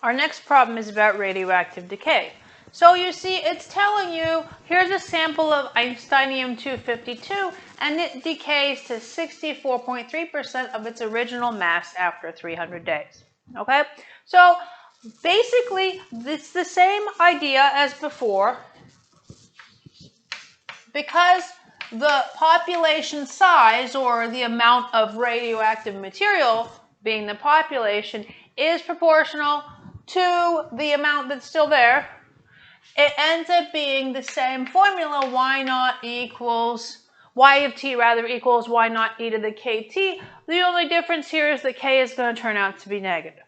Our next problem is about radioactive decay. So you see, it's telling you, here's a sample of Einsteinium-252, and it decays to 64.3% of its original mass after 300 days. Okay? So basically, it's the same idea as before. Because the population size, or the amount of radioactive material being the population, is proportional to the amount that's still there, it ends up being the same formula, y of t equals y naught e to the kt. The only difference here is that k is going to turn out to be negative.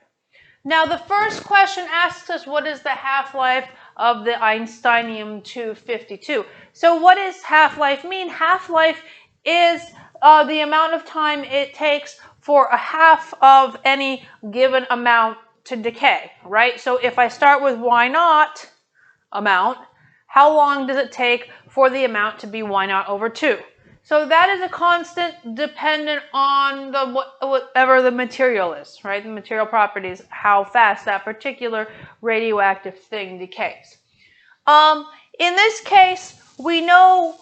Now the first question asks us, what is the half-life of the Einsteinium-252? So what does half-life mean? Half-life is the amount of time it takes for a half of any given amount to decay, right? So if I start with y naught amount, how long does it take for the amount to be y naught over 2? So that is a constant dependent on whatever the material is, right? The material properties, how fast that particular radioactive thing decays. In this case, we know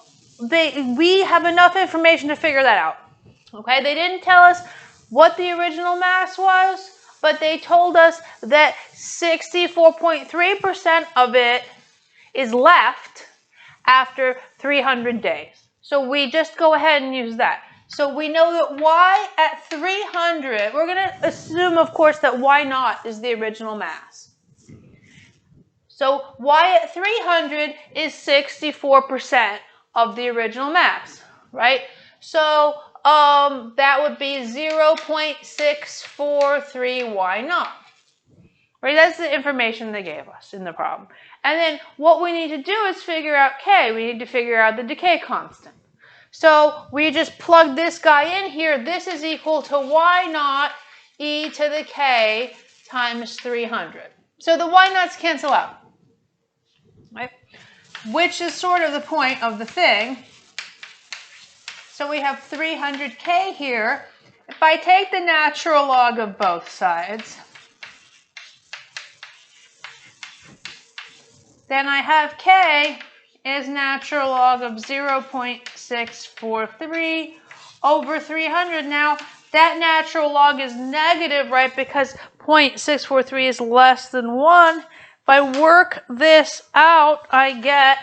we have enough information to figure that out. Okay, they didn't tell us what the original mass was, but they told us that 64.3% of it is left after 300 days. So we just go ahead and use that. So we know that y at 300, we're going to assume, of course, that y naught is the original mass. So y at 300 is 64% of the original mass, right? So that would be 0.643 y naught. Right? That's the information they gave us in the problem. And then what we need to do is figure out k. We need to figure out the decay constant. So we just plug this guy in here. This is equal to y naught e to the k times 300. So the y naughts cancel out, right? Which is sort of the point of the thing. So we have 300k here. If I take the natural log of both sides, then I have k is natural log of 0.643 over 300. Now, that natural log is negative, right, because 0.643 is less than 1. If I work this out, I get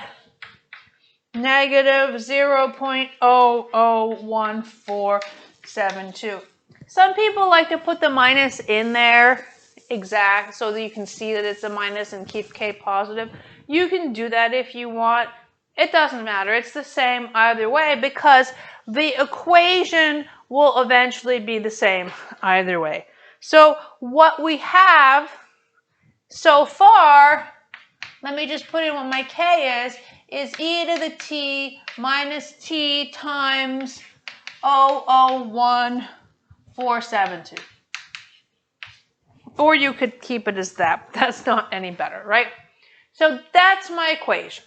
negative 0.001472. Some people like to put the minus in there exact so that you can see that it's a minus and keep k positive. You can do that if you want. It doesn't matter. It's the same either way because the equation will eventually be the same either way. So what we have so far, let me just put in what my k is e to the t minus t times 0.01472. Or you could keep it as that. That's not any better, right? So that's my equation.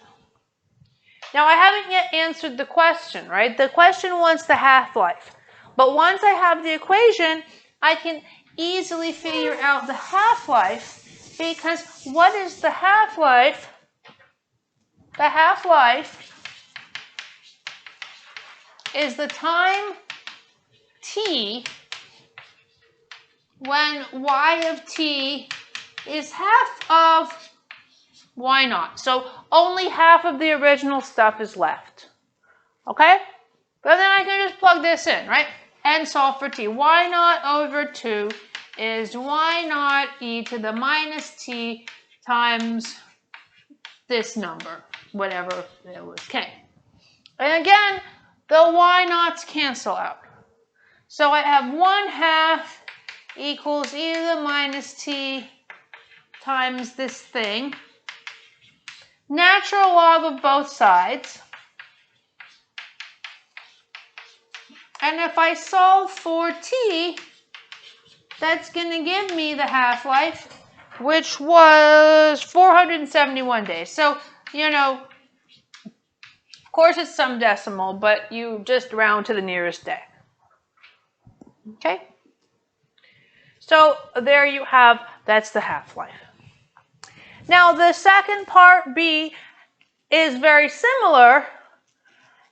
Now I haven't yet answered the question, right? The question wants the half-life. But once I have the equation, I can easily figure out the half-life, because what is the half-life? The half-life is the time t when y of t is half of y naught. So only half of the original stuff is left. Okay? But then I can just plug this in, right? And solve for t. Y naught over 2 is y naught e to the minus t times this number, whatever it was, k. And again, the y naughts cancel out. So I have 1/2 equals e to the minus t times this thing. Natural log of both sides. And if I solve for t, that's going to give me the half-life, which was 471 days. So, you know, of course it's some decimal, but you just round to the nearest day. Okay? So there you have, that's the half-life. Now the second part B is very similar.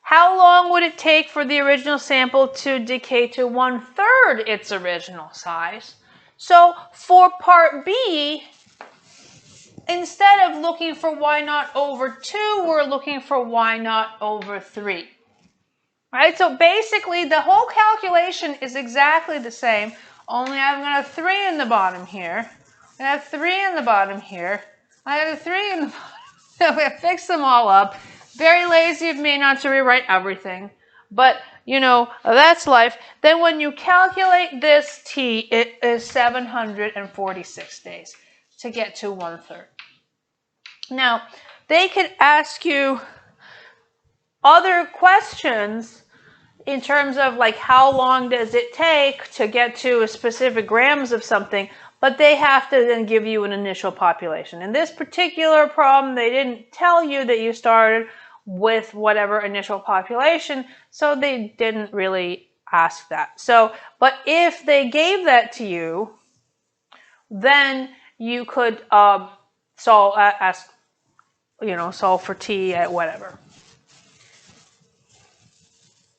How long would it take for the original sample to decay to 1/3 its original size? So for part B, instead of looking for y0 over 2, we're looking for y0 over 3. Right? So basically, the whole calculation is exactly the same, only I'm going to have 3 in the bottom here. I have 3 in the bottom here. I have a 3 in the bottom. I'm going to fix them all up. Very lazy of me not to rewrite everything. But, you know, that's life. Then when you calculate this t, it is 746 days to get to 1/3. Now, they could ask you other questions in terms of like how long does it take to get to a specific grams of something, but they have to then give you an initial population. In this particular problem, they didn't tell you that you started with whatever initial population, so they didn't really ask that. So, but if they gave that to you, then you could solve for t at whatever.